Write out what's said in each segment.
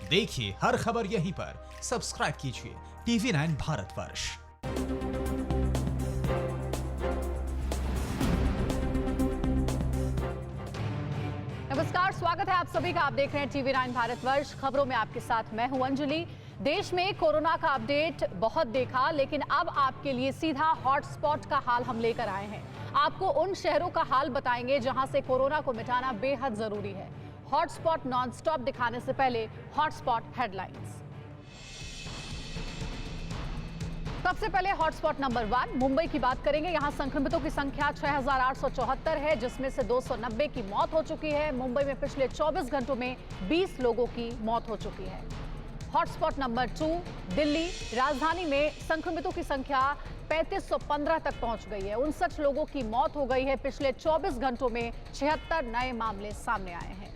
देखिए हर खबर यहीं पर। सब्सक्राइब कीजिए TV9 भारतवर्ष। नमस्कार, स्वागत है आप सभी का। आप देख रहे हैं TV9 भारतवर्ष। खबरों में आपके साथ मैं हूं अंजलि। देश में कोरोना का अपडेट बहुत देखा, लेकिन अब आपके लिए सीधा हॉटस्पॉट का हाल हम लेकर आए हैं। आपको उन शहरों का हाल बताएंगे जहां से कोरोना को मिटाना बेहद जरूरी है। हॉटस्पॉट नॉनस्टॉप दिखाने से पहले हॉटस्पॉट हेडलाइंस। सबसे पहले हॉटस्पॉट नंबर 1 मुंबई की बात करेंगे। यहां संक्रमितों की संख्या 6874 है, जिसमें से 290 की मौत हो चुकी है। मुंबई में पिछले 24 घंटों में 20 लोगों की मौत हो चुकी है। Hotspot number 2 Delhi. राजधानी में संक्रमितों की संख्या 3515 तक पहुंच गई है। 59 लोगों की मौत हो गई है। पिछले 24 घंटों में 76 नए मामले सामने आए हैं।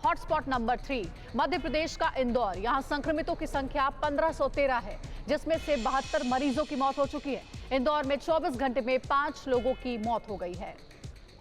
हॉटस्पॉट नंबर 3 मध्य प्रदेश का इंदौर। यहां संक्रमितों की संख्या 1513 है, जिसमें से 72 मरीजों की मौत हो चुकी है। इंदौर में 24 घंटे में 5 लोगों की मौत हो गई है।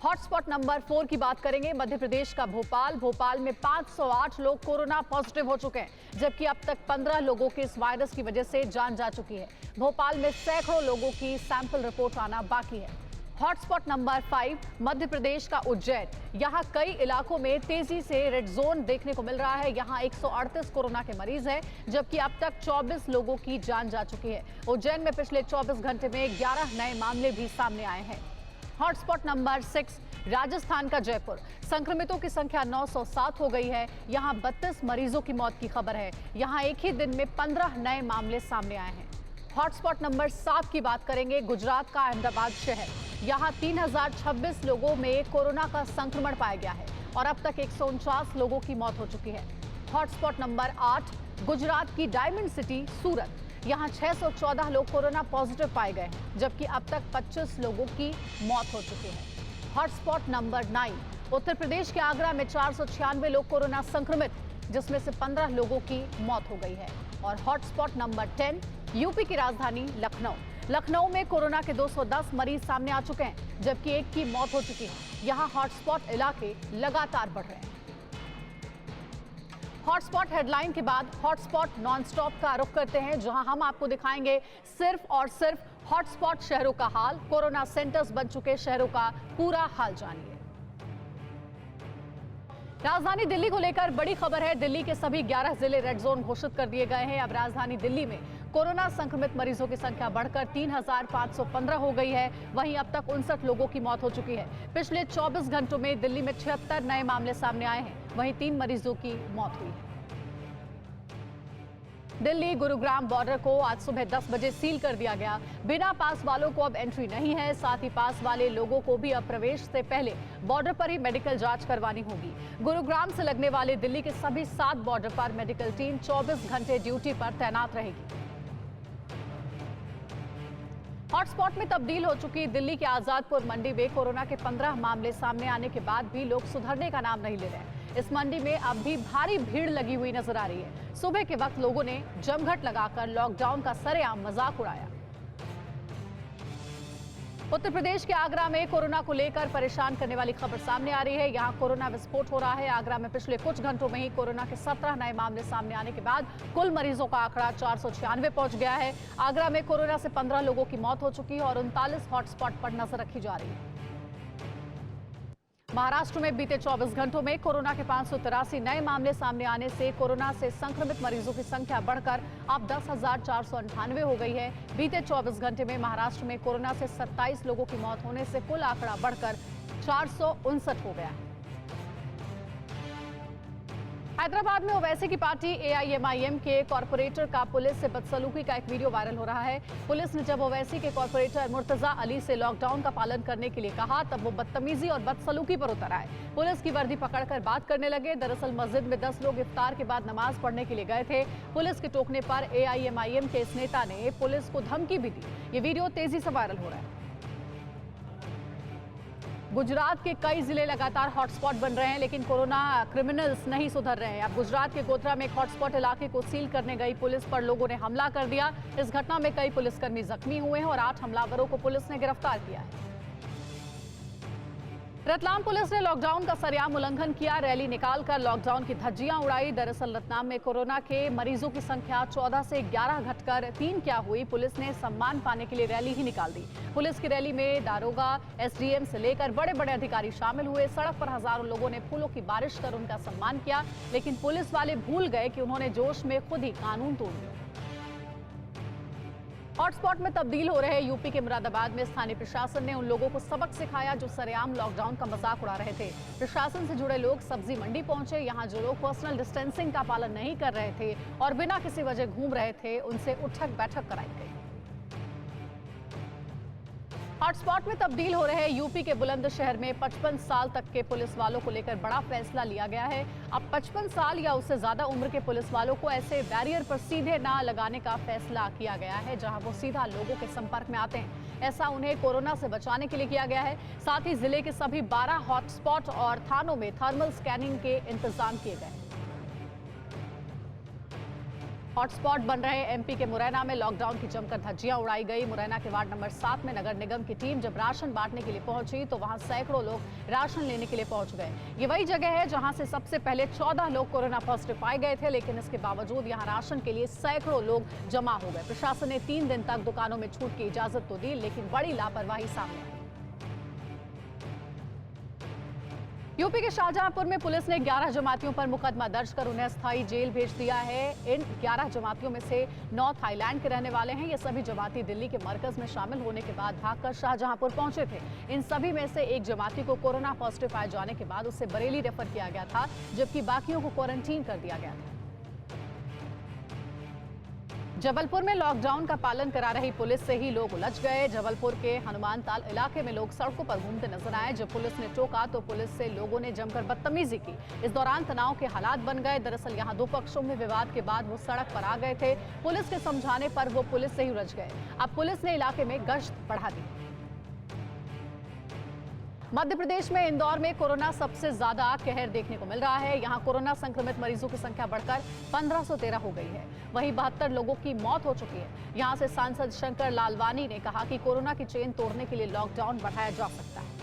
हॉटस्पॉट नंबर 4 की बात करेंगे। मध्य प्रदेश का भोपाल में 508 लोग कोरोना पॉजिटिव हो चुके हैं, जबकि अब तक 15 लोगों की इस वायरस की वजह से जान जा चुकी है। भोपाल में सैकड़ों लोगों की सैंपल रिपोर्ट आना बाकी है। हॉटस्पॉट नंबर 5 मध्य प्रदेश का उज्जैन। यहां कई इलाकों में तेजी से रेड जोन देखने को मिल रहा है। यहां 138 कोरोना के मरीज हैं, जबकि अब तक 24 लोगों की जान जा चुकी है। उज्जैन में पिछले 24 घंटे में 11 नए मामले भी सामने आए हैं। हॉटस्पॉट नंबर 6 राजस्थान का जयपुर। संक्रमितों की संख्या 907 हो गई है। यहां 32 मरीजों की मौत की खबर है। यहां एक ही दिन में 15 नए मामले सामने आए हैं। हॉटस्पॉट नंबर 7 की बात करेंगे। गुजरात का अहमदाबाद शहर। यहां 3026 लोगों में कोरोना का संक्रमण पाया गया है और अब तक 149 लोगों की मौत हो चुकी है। हॉटस्पॉट नंबर 8 गुजरात की डायमंड सिटी सूरत। यहां 614 लोग कोरोना पॉजिटिव पाए गए हैं, जबकि अब तक 25 लोगों की मौत हो चुकी है। हॉटस्पॉट नंबर 9 उत्तर प्रदेश के आगरा में 496 लोग कोरोना संक्रमित, जिसमें से 15 लोगों की मौत हो गई है। और हॉटस्पॉट नंबर 10 यूपी की राजधानी लखनऊ में कोरोना के 210 मरीज सामने आ चुके हैं, जबकि एक की मौत हो चुकी है। यहां हॉटस्पॉट इलाके लगातार बढ़ रहे हैं। हॉटस्पॉट हेडलाइन के बाद हॉटस्पॉट नॉनस्टॉप का रुख करते हैं, जहां हम आपको दिखाएंगे सिर्फ और सिर्फ हॉटस्पॉट शहरों का हाल। कोरोना सेंटर्स बन चुके शहरों का पूरा हाल जानिए। राजधानी दिल्ली को लेकर बड़ी खबर है। दिल्ली के सभी 11 जिले रेड जोन घोषित कर दिए गए हैं। अब राजधानी दिल्ली में कोरोना संक्रमित मरीजों की संख्या बढ़कर 3515 हो गई है। वहीं अब तक 59 लोगों की मौत हो चुकी है। पिछले 24 घंटों में दिल्ली में 76 नए मामले सामने आए हैं। वहीं 3 मरीजों की मौत हुई है। दिल्ली गुरुग्राम बॉर्डर को आज सुबह 10 बजे सील कर दिया गया। बिना पास वालों को अब एंट्री नहीं है। साथ ही पास वाले लोगों को भी अब प्रवेश से पहले बॉर्डर पर ही मेडिकल जांच करवानी होगी। गुरुग्राम से लगने वाले दिल्ली के सभी 7 बॉर्डर पर मेडिकल टीम 24 घंटे ड्यूटी पर तैनात रहेगी। हॉटस्पॉट में तब्दील हो चुकी दिल्ली के आजादपुर मंडी में कोरोना के 15 मामले सामने आने के बाद भी लोग सुधरने का नाम नहीं ले रहे हैं। इस मंडी में अब भी भारी भीड़ लगी हुई नजर आ रही है। सुबह के वक्त लोगों ने जमघट लगाकर लॉकडाउन का सरेआम मजाक उड़ाया। उत्तर प्रदेश के आगरा में कोरोना को लेकर परेशान करने वाली खबर सामने आ रही है। यहां कोरोना विस्फोट हो रहा है। आगरा में पिछले कुछ घंटों में ही कोरोना के 17 नए मामले सामने आने के बाद कुल मरीजों का आंकड़ा 496 पहुंच गया है। आगरा में कोरोना से 15 लोगों की मौत हो चुकी है और 39 हॉटस्पॉट पर नजर रखी जा रही है। महाराष्ट्र में बीते 24 घंटों में कोरोना के 583 नए मामले सामने आने से कोरोना से संक्रमित मरीजों की संख्या बढ़कर अब 10,498 हो गई है। बीते 24 घंटे में महाराष्ट्र में कोरोना से 27 लोगों की मौत होने से कुल आंकड़ा बढ़कर 459 हो गया है। हैदराबाद में ओवैसी की पार्टी AIMIM के कॉर्पोरेटर का पुलिस से बदसलूकी का एक वीडियो वायरल हो रहा है। पुलिस ने जब ओवैसी के कॉर्पोरेटर मुर्तजा अली से लॉकडाउन का पालन करने के लिए कहा, तब वो बदतमीजी और बदसलूकी पर उतर आए। पुलिस की वर्दी पकड़कर बात करने लगे। दरअसल मस्जिद में 10 लोग इफ्तार के बाद नमाज पढ़ने के लिए गए थे। पुलिस के टोकने पर AIMIM के इस नेता ने पुलिस को धमकी भी दी। ये वीडियो तेजी से वायरल हो रहा है। गुजरात के कई जिले लगातार हॉटस्पॉट बन रहे हैं, लेकिन कोरोना क्रिमिनल्स नहीं सुधर रहे हैं। अब गुजरात के गोधरा में एक हॉटस्पॉट इलाके को सील करने गई पुलिस पर लोगों ने हमला कर दिया। इस घटना में कई पुलिसकर्मी जख्मी हुए हैं और 8 हमलावरों को पुलिस ने गिरफ्तार किया है। रतलाम पुलिस ने लॉकडाउन का सरेआम उल्लंघन किया। रैली निकालकर लॉकडाउन की धज्जियां उड़ाई। दरअसल रतलाम में कोरोना के मरीजों की संख्या 14 से 11 घटकर 3 क्या हुई। पुलिस ने सम्मान पाने के लिए रैली ही निकाल दी। पुलिस की रैली में दारोगा, एसडीएम से लेकर बड़े बड़े अधिकारी शामिल हुए। सड़क पर हजारों लोगों ने फूलों की बारिश कर उनका सम्मान किया, लेकिन पुलिस वाले भूल गए कि उन्होंने जोश में खुद ही कानून तोड़ दिया। हॉटस्पॉट में तब्दील हो रहे यूपी के मुरादाबाद में स्थानीय प्रशासन ने उन लोगों को सबक सिखाया जो सरेआम लॉकडाउन का मजाक उड़ा रहे थे। प्रशासन से जुड़े लोग सब्जी मंडी पहुंचे। यहां जो लोग पर्सनल डिस्टेंसिंग का पालन नहीं कर रहे थे और बिना किसी वजह घूम रहे थे, उनसे उठक बैठक कराई गई। हॉटस्पॉट में तब्दील हो रहे यूपी के बुलंदशहर में 55 साल तक के पुलिस वालों को लेकर बड़ा फैसला लिया गया है। अब 55 साल या उससे ज्यादा उम्र के पुलिस वालों को ऐसे बैरियर पर सीधे ना लगाने का फैसला किया गया है जहां वो सीधा लोगों के संपर्क में आते हैं। ऐसा उन्हें कोरोना से बचाने के लिए किया गया है। साथ ही जिले के सभी 12 हॉटस्पॉट और थानों में थर्मल स्कैनिंग के इंतजाम किए गए। हॉटस्पॉट बन रहे एमपी के मुरैना में लॉकडाउन की जमकर धज्जियां उड़ाई गई। मुरैना के वार्ड नंबर 7 में नगर निगम की टीम जब राशन बांटने के लिए पहुंची तो वहां सैकड़ों लोग राशन लेने के लिए पहुंच गए। ये वही जगह है जहां से सबसे पहले 14 लोग कोरोना पॉजिटिव पाए गए थे, लेकिन इसके बावजूद यहां राशन के लिए सैकड़ों लोग जमा हो गए। प्रशासन ने 3 दिन तक दुकानों में छूट की इजाजत तो दी, लेकिन बड़ी लापरवाही सामने आई। यूपी के शाहजहांपुर में पुलिस ने 11 जमातियों पर मुकदमा दर्ज कर उन्हें अस्थायी जेल भेज दिया है। इन 11 जमातियों में से 9 थाईलैंड के रहने वाले हैं। ये सभी जमाती दिल्ली के मरकज में शामिल होने के बाद भागकर शाहजहांपुर पहुंचे थे। इन सभी में से एक जमाती को कोरोना पॉजिटिव पाए जाने के बाद उसे बरेली रेफर किया गया था, जबकि बाकियों को क्वारंटीन कर दिया गया था। जबलपुर में लॉकडाउन का पालन करा रही पुलिस से ही लोग उलझ गए। जबलपुर के हनुमान ताल इलाके में लोग सड़कों पर घूमते नजर आए। जब पुलिस ने टोका तो पुलिस से लोगों ने जमकर बदतमीजी की। इस दौरान तनाव के हालात बन गए। दरअसल यहां दो पक्षों में विवाद के बाद वो सड़क पर आ गए थे। पुलिस के समझाने पर वो पुलिस से ही उलझ गए। अब पुलिस ने इलाके में गश्त बढ़ा दी। मध्य प्रदेश में इंदौर में कोरोना सबसे ज्यादा कहर देखने को मिल रहा है। यहां कोरोना संक्रमित मरीजों की संख्या बढ़कर 1513 हो गई है। वहीं 72 लोगों की मौत हो चुकी है। यहां से सांसद शंकर लालवानी ने कहा कि कोरोना की चेन तोड़ने के लिए लॉकडाउन बढ़ाया जा सकता है।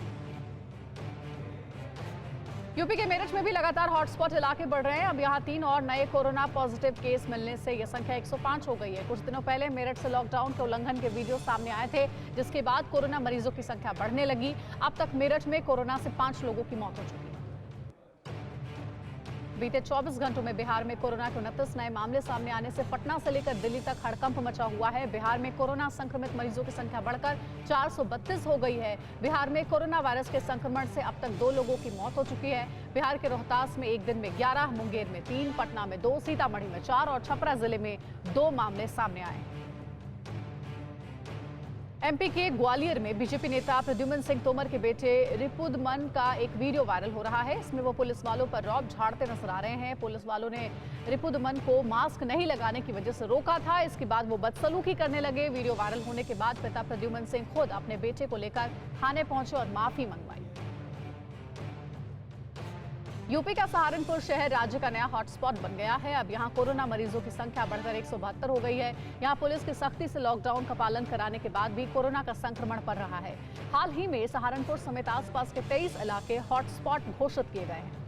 यूपी के मेरठ में भी लगातार हॉटस्पॉट इलाके बढ़ रहे हैं। अब यहां 3 और नए कोरोना पॉजिटिव केस मिलने से यह संख्या 105 हो गई है। कुछ दिनों पहले मेरठ से लॉकडाउन के उल्लंघन के वीडियो सामने आए थे, जिसके बाद कोरोना मरीजों की संख्या बढ़ने लगी। अब तक मेरठ में कोरोना से 5 लोगों की मौत हो चुकी है। बीते 24 घंटों में बिहार में कोरोना के 29 नए मामले सामने आने से पटना से लेकर दिल्ली तक हड़कंप मचा हुआ है। बिहार में कोरोना संक्रमित मरीजों की संख्या बढ़कर 432 हो गई है। बिहार में कोरोना वायरस के संक्रमण से अब तक 2 लोगों की मौत हो चुकी है। बिहार के रोहतास में एक दिन में 11, मुंगेर में 3, पटना में 2, सीतामढ़ी में 4 और छपरा जिले में 2 मामले सामने आए हैं। एमपी के ग्वालियर में बीजेपी नेता प्रद्युम्न सिंह तोमर के बेटे रिपुदमन का एक वीडियो वायरल हो रहा है। इसमें वो पुलिस वालों पर रौब झाड़ते नजर आ रहे हैं। पुलिस वालों ने रिपुदमन को मास्क नहीं लगाने की वजह से रोका था। इसके बाद वो बदसलूकी करने लगे। वीडियो वायरल होने के बाद पिता प्रद्युम्न सिंह खुद अपने बेटे को लेकर थाने पहुंचे और माफी मंगवाई। यूपी का सहारनपुर शहर राज्य का नया हॉटस्पॉट बन गया है। अब यहां कोरोना मरीजों की संख्या बढ़कर 172 हो गई है। यहां पुलिस की सख्ती से लॉकडाउन का पालन कराने के बाद भी कोरोना का संक्रमण बढ़ रहा है। हाल ही में सहारनपुर समेत आसपास के 23 इलाके हॉटस्पॉट घोषित किए गए हैं।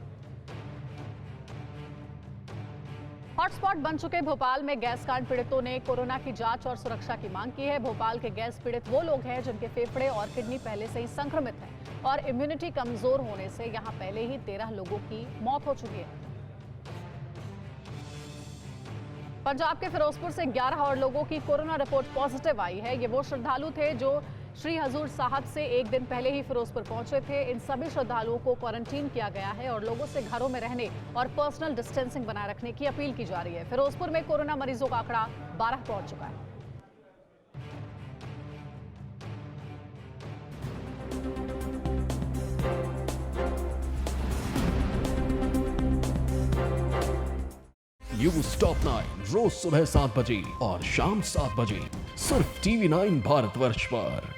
हॉटस्पॉट बन चुके भोपाल में गैस कांड पीड़ितों ने कोरोना की जांच और सुरक्षा की मांग की है। भोपाल के गैस पीड़ित वो लोग हैं जिनके फेफड़े और किडनी पहले से ही संक्रमित हैं और इम्यूनिटी कमजोर होने से यहां पहले ही 13 लोगों की मौत हो चुकी है। पंजाब के फिरोजपुर से 11 और लोगों की कोरोना रिपोर्ट पॉजिटिव आई है। ये वो श्रद्धालु थे जो श्री हजूर साहब से एक दिन पहले ही फिरोजपुर पहुंचे थे। इन सभी श्रद्धालुओं को क्वारंटीन किया गया है और लोगों से घरों में रहने और पर्सनल डिस्टेंसिंग बनाए रखने की अपील की जा रही है। फिरोजपुर में कोरोना मरीजों का आंकड़ा 12 पहुंच चुका है। न्यूज़ टॉप 9 रोज सुबह 7 बजे और शाम 7 बजे सिर्फ TV9 भारतवर्ष पर।